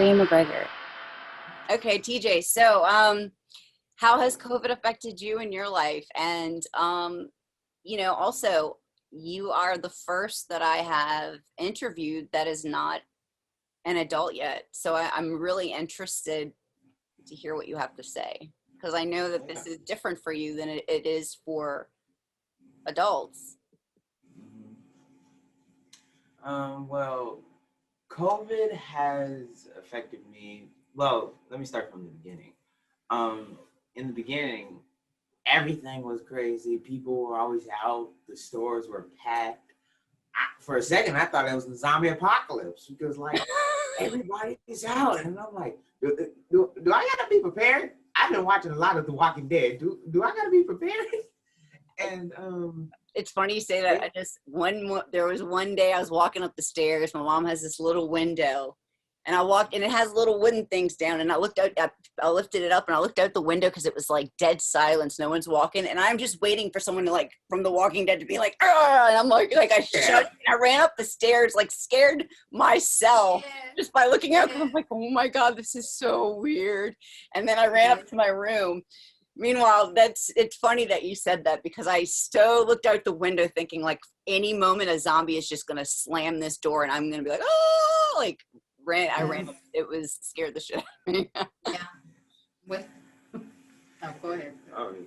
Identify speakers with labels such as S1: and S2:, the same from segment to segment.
S1: Breann McGregor.
S2: Okay, TJ. So, how has COVID affected you in your life? And, also, you are the first that I have interviewed that is not an adult yet. So I'm really interested to hear what you have to say, because I know that this is different for you than it is for adults.
S3: Well, COVID has affected me. Well, let me start from the beginning. In the beginning, everything was crazy. People were always out. The stores were packed. For a second, I thought it was a zombie apocalypse because, like, everybody's out. And I'm like, do I gotta be prepared? I've been watching a lot of The Walking Dead. Do I gotta be prepared? And
S2: it's funny you say that. There was one day I was walking up the stairs. My mom has this little window, and I walked, and it has little wooden things down. And I looked out. I lifted it up, and I looked out the window because it was like dead silence. No one's walking, and I'm just waiting for someone to, like, from The Walking Dead to be like, "Argh!" And I'm like I shut. And I ran up the stairs, like, scared myself just by looking out. Because I'm like, oh my god, this is so weird. And then I ran up to my room. Meanwhile, it's funny that you said that, because I still looked out the window thinking, like, any moment a zombie is just going to slam this door and I'm going to be like, oh, like, I ran. It was scared the shit out of me.
S1: Yeah. Go ahead.
S3: Oh, okay.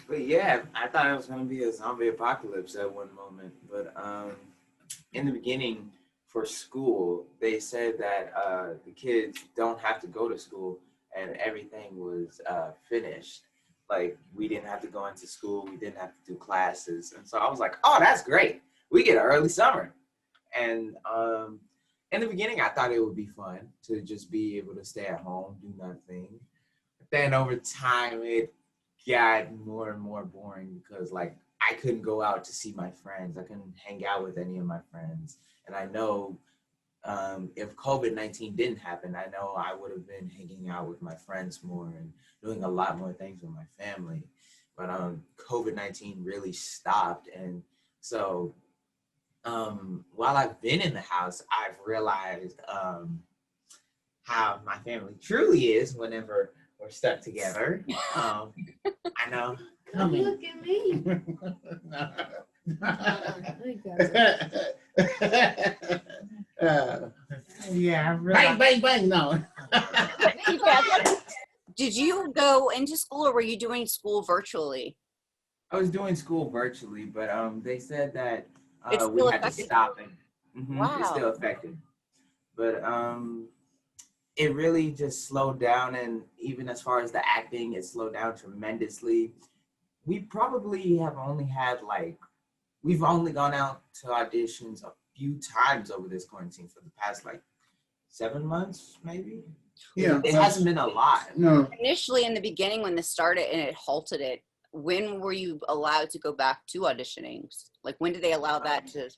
S3: But yeah, I thought it was going to be a zombie apocalypse at one moment. But in the beginning for school, they said that the kids don't have to go to school and everything was finished. Like, we didn't have to go into school. We didn't have to do classes. And so I was like, oh, that's great. We get an early summer. And in the beginning, I thought it would be fun to just be able to stay at home, do nothing. But then over time, it got more and more boring because, like, I couldn't go out to see my friends. I couldn't hang out with any of my friends. And I know if COVID-19 didn't happen, I know I would have been hanging out with my friends more and doing a lot more things with my family. But COVID-19 really stopped. And so while I've been in the house, I've realized how my family truly is whenever we're stuck together. I know.
S1: Look at me.
S3: Yeah,
S4: bang, bang, bang. No.
S2: Did you go into school, or were you doing school virtually?
S3: I was doing school virtually, but they said that we had to stop it.
S2: Wow.
S3: It's still affected. But it really just slowed down, and even as far as the acting, it slowed down tremendously. We probably have only had, we've only gone out to auditions a few times over this quarantine for the past 7 months, maybe.
S4: Yeah,
S3: it hasn't been a lot.
S4: No.
S2: Initially, in the beginning, when this started and it halted it, when were you allowed to go back to auditioning? Like, when did they allow that to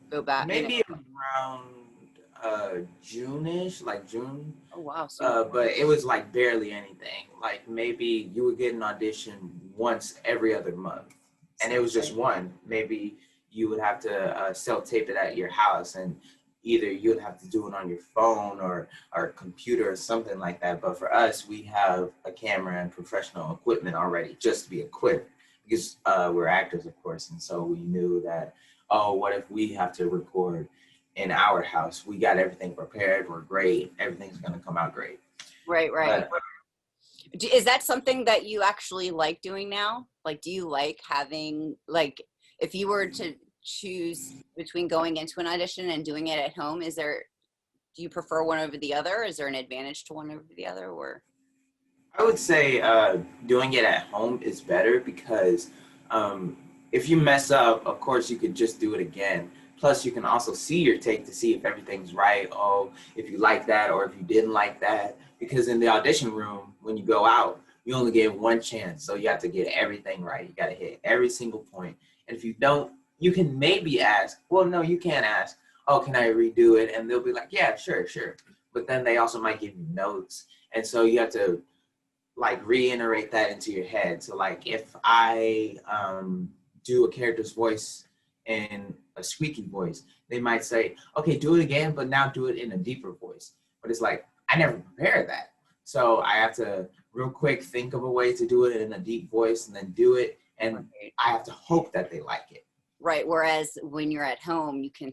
S2: go back?
S3: Maybe around June-ish, like June.
S2: Oh wow!
S3: But it was barely anything. Like, maybe you would get an audition once every other month, and it was just one. Maybe you would have to self-tape it at your house, and either you would have to do it on your phone or computer or something like that. But for us, we have a camera and professional equipment already just to be equipped, because we're actors, of course. And so we knew that, oh, what if we have to record in our house? We got everything prepared. We're great. Everything's going to come out great.
S2: Right. Is that something that you actually like doing now? Like, do you like having, if you were to choose between going into an audition and doing it at home, do you prefer one over the other? Is there an advantage to one over the other? Or
S3: I would say doing it at home is better, because if you mess up, of course you could just do it again. Plus, you can also see your take to see if everything's right. Oh, if you like that or if you didn't like that. Because in the audition room, when you go out, you only get one chance. So you have to get everything right. You got to hit every single point. And if you don't, you can maybe ask. Well, no, you can't ask, oh, can I redo it? And they'll be like, yeah, sure. But then they also might give you notes. And so you have to reiterate that into your head. So if I do a character's voice in a squeaky voice, they might say, okay, do it again, but now do it in a deeper voice. but it's like, I never prepared that. So I have to real quick think of a way to do it in a deep voice and then do it. And
S2: Right.
S3: I have to hope that they like it.
S2: Right. Whereas when you're at home, you can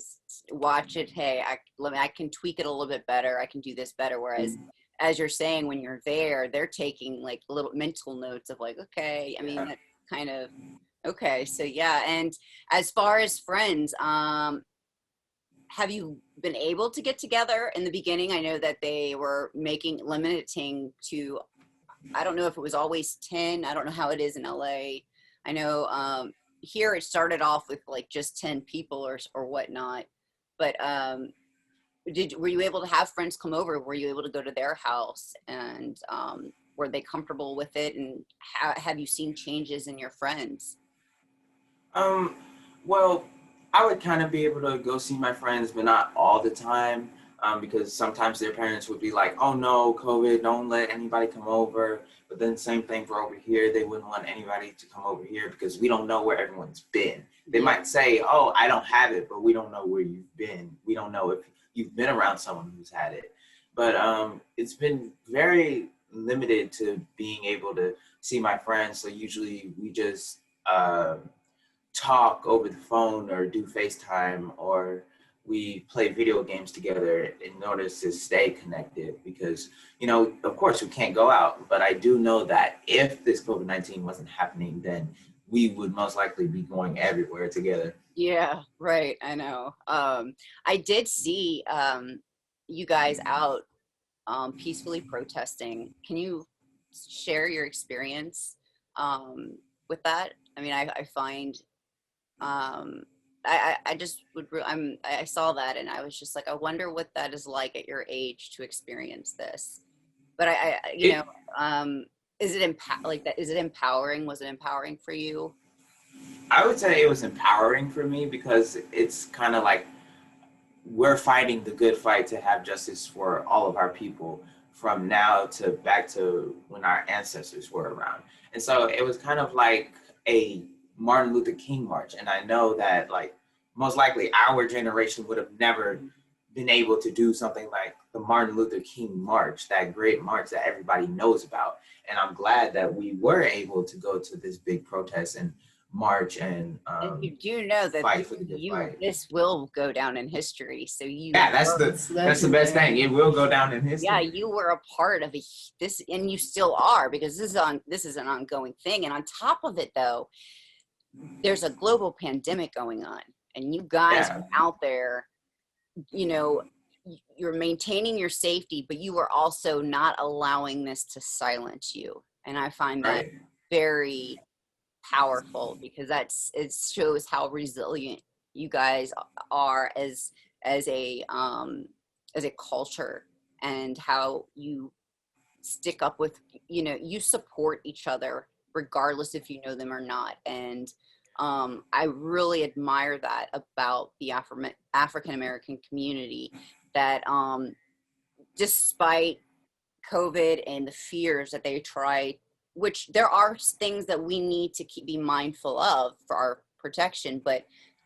S2: watch it. Hey, I can tweak it a little bit better. I can do this better. Whereas, as you're saying, when you're there, they're taking like little mental notes of like, okay, I mean, that kind of, okay. So yeah. And as far as friends, have you been able to get together in the beginning? I know that they were limiting to, I don't know if it was always 10. I don't know how it is in LA. I know here it started off with like just 10 people or whatnot. But were you able to have friends come over? Were you able to go to their house, and were they comfortable with it? And have you seen changes in your friends?
S3: Well, I would kind of be able to go see my friends, but not all the time, because sometimes their parents would be like, oh no, COVID, don't let anybody come over. But then same thing for over here. They wouldn't want anybody to come over here because we don't know where everyone's been. They might say, oh, I don't have it, but we don't know where you've been. We don't know if you've been around someone who's had it. But it's been very limited to being able to see my friends. So usually we just talk over the phone or do FaceTime, or we play video games together in order to stay connected, because, you know, of course we can't go out, but I do know that if this COVID-19 wasn't happening, then we would most likely be going everywhere together.
S2: Yeah, right. I know. I did see you guys out peacefully protesting. Can you share your experience with that? I mean, I find I just I saw that and I was just like, I wonder what that is like at your age to experience this. But you know, is it like that? Is it empowering? Was it empowering for you?
S3: I would say it was empowering for me, because it's kind of like we're fighting the good fight to have justice for all of our people, from now to back to when our ancestors were around. And so it was kind of like a Martin Luther King march. And I know that, like, most likely our generation would have never been able to do something like the Martin Luther King march, that great march that everybody knows about. And I'm glad that we were able to go to this big protest and march and
S2: you do know that
S3: fight for the good fight.
S2: This will go down in history. So
S3: that's the best thing. It will go down in history.
S2: Yeah, you were a part of this, and you still are, because this is an ongoing thing. And on top of it, though, there's a global pandemic going on, and you guys are out there. You know, you're maintaining your safety, but you are also not allowing this to silence you. And I find that very powerful, because it shows how resilient you guys are as a culture, and how you stick up with, you know, you support each other regardless if you know them or not. And I really admire that about the African American community, that despite COVID and the fears that they try, which there are things that we need to be mindful of for our protection, but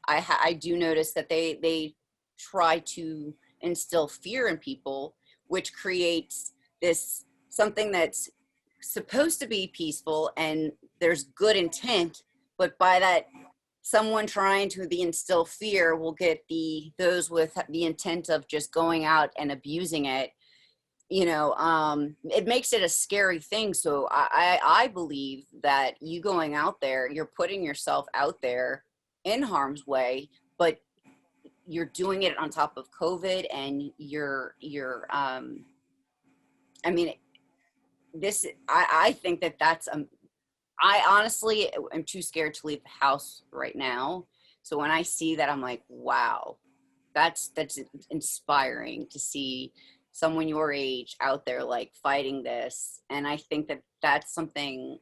S2: I do notice that they try to instill fear in people, which creates this something that's supposed to be peaceful and there's good intent, but by that, someone trying to instill fear will get those with the intent of just going out and abusing it. You know, it makes it a scary thing. So I believe that you going out there, you're putting yourself out there in harm's way, but you're doing it on top of COVID, and you're I mean, I think that's I honestly am too scared to leave the house right now. So when I see that, I'm like, wow, that's inspiring to see someone your age out there like fighting this. And I think that that's something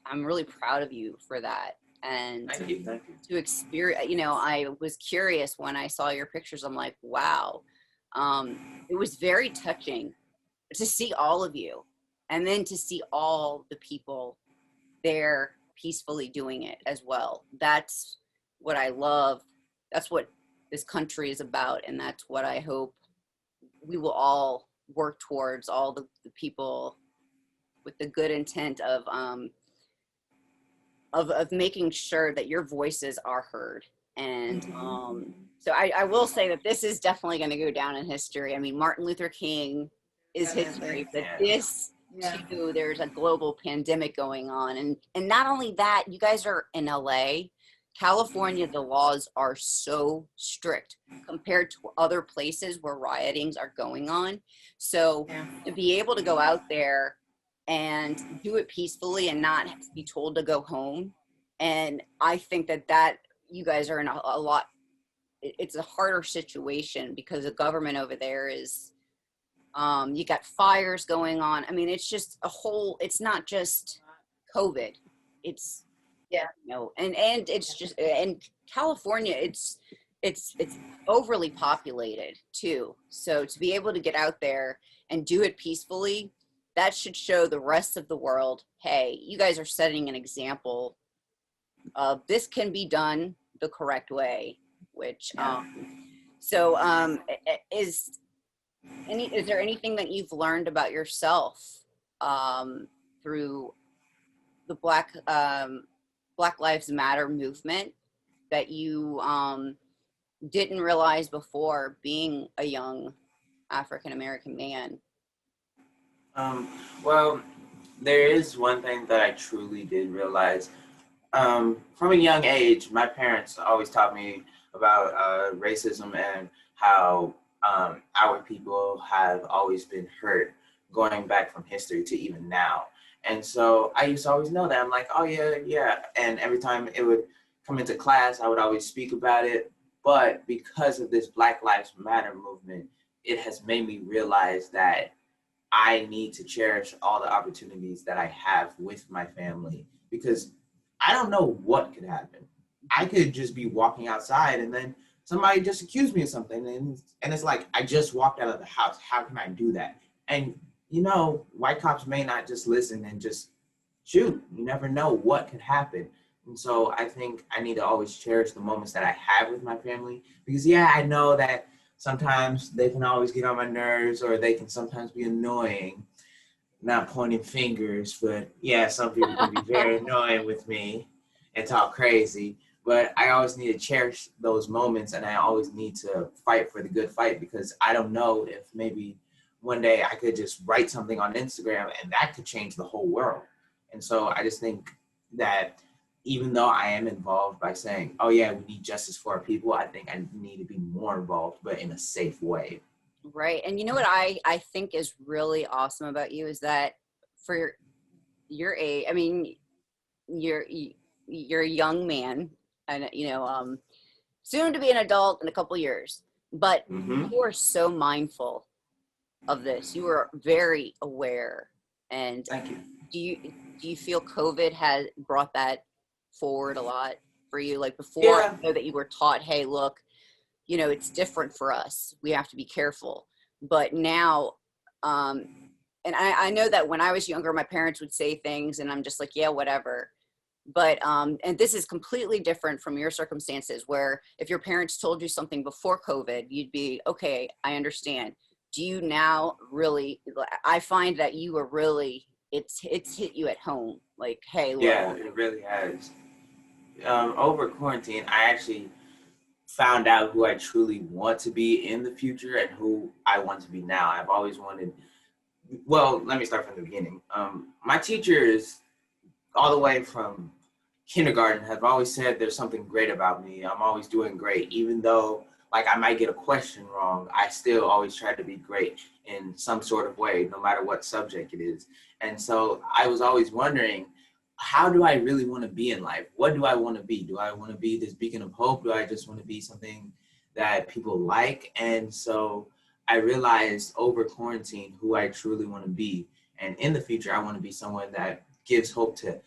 S2: I'm really proud of you for that. And
S3: Thank you.
S2: To experience, you know, I was curious when I saw your pictures. I'm like, wow, it was very touching to see all of you, and then to see all the people there peacefully doing it as well. That's what I love. That's what this country is about, and that's what I hope we will all work towards, all the people with the good intent of making sure that your voices are heard. And so I will say that this is definitely going to go down in history. I mean, Martin Luther King is history, but this too, there's a global pandemic going on. And not only that, you guys are in LA. California, the laws are so strict compared to other places where riotings are going on. So to be able to go out there and do it peacefully and not be told to go home. And I think that you guys are in a lot, it's a harder situation because the government over there is, you got fires going on. I mean, it's just it's not just COVID. It's, you know, and it's just, and California, it's overly populated too. So to be able to get out there and do it peacefully, that should show the rest of the world, hey, you guys are setting an example of this can be done the correct way, which, is there anything that you've learned about yourself through the Black Lives Matter movement that you didn't realize before being a young African-American man?
S3: Well, there is one thing that I truly did realize. From a young age, my parents always taught me about racism and how our people have always been hurt going back from history to even now. And so I used to always know that. I'm like, oh yeah. And every time it would come into class, I would always speak about it. But because of this Black Lives Matter movement, it has made me realize that I need to cherish all the opportunities that I have with my family, because I don't know what could happen. I could just be walking outside and then somebody just accused me of something. And it's like, I just walked out of the house. How can I do that? And, you know, white cops may not just listen and just shoot. You never know what could happen. And so I think I need to always cherish the moments that I have with my family, because I know that sometimes they can always get on my nerves, or they can sometimes be annoying. Not pointing fingers, but some people can be very annoying with me and talk crazy. But I always need to cherish those moments, and I always need to fight for the good fight, because I don't know if maybe one day I could just write something on Instagram and that could change the whole world. And so I just think that even though I am involved by saying, oh yeah, we need justice for our people, I think I need to be more involved, but in a safe way.
S2: Right. And you know what I think is really awesome about you is that for your age, I mean, you're a young man, and soon to be an adult in a couple years, but you are so mindful of this. You are very aware. And
S3: thank you.
S2: Do you feel COVID has brought that forward a lot for you? Like before, I know that you were taught, hey, look, it's different for us. We have to be careful. But now, and I know that when I was younger, my parents would say things and I'm just like, yeah, whatever. But, and this is completely different from your circumstances, where if your parents told you something before COVID, you'd be, okay, I understand. Do you now really, I find that you are really, it's hit you at home. Like, hey, look.
S3: Yeah, it really has. Over quarantine, I actually found out who I truly want to be in the future and who I want to be now. I've always wanted, well, let me start from the beginning. My teachers, all the way from kindergarten, have always said there's something great about me. I'm always doing great. Even though, like, I might get a question wrong, I still always try to be great in some sort of way, no matter what subject it is. And so I was always wondering, how do I really want to be in life? What do I want to be? Do I want to be this beacon of hope? Do I just want to be something that people like? And so I realized over quarantine who I truly want to be. And in the future, I want to be someone that gives hope to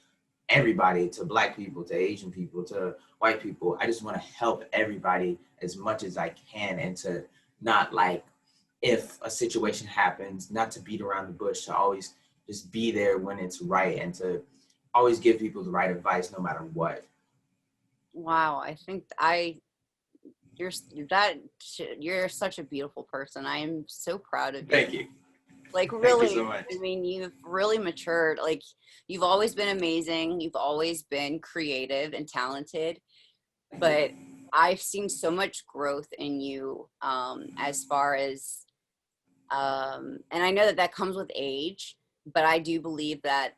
S3: everybody, to Black people, to Asian people, to white people. I just want to help everybody as much as I can, and to not, like, if a situation happens, not to beat around the bush, to always just be there when it's right, and to always give people the right advice no matter what.
S2: Wow, I think I you're such a beautiful person. I am so proud of you.
S3: Thank you.
S2: Like
S3: Thank
S2: really,
S3: you so much.
S2: I mean, you've really matured. Like you've always been amazing. You've always been creative and talented, but I've seen so much growth in you as far as, and I know that comes with age, but I do believe that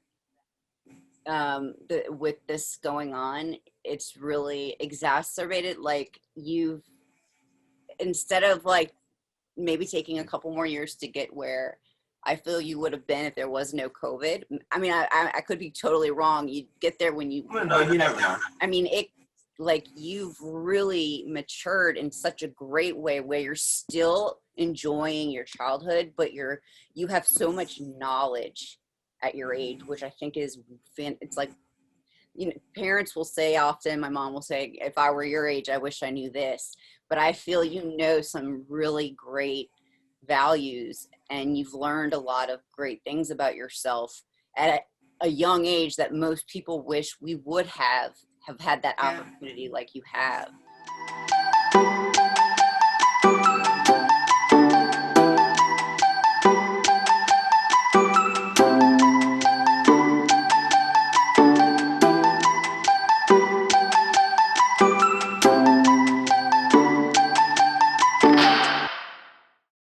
S2: with this going on, it's really exacerbated. Like you've, instead of like maybe taking a couple more years to get where I feel you would have been if there was no COVID. I mean, I could be totally wrong. You'd get there when you.
S3: Well, no, you never know.
S2: I mean, like you've really matured in such a great way where you're still enjoying your childhood, but you have so much knowledge at your age, which I think is it's like, you know, parents will say often, my mom will say, if I were your age, I wish I knew this. But I feel you know some really great values and you've learned a lot of great things about yourself at a young age that most people wish we would have had that opportunity like you have.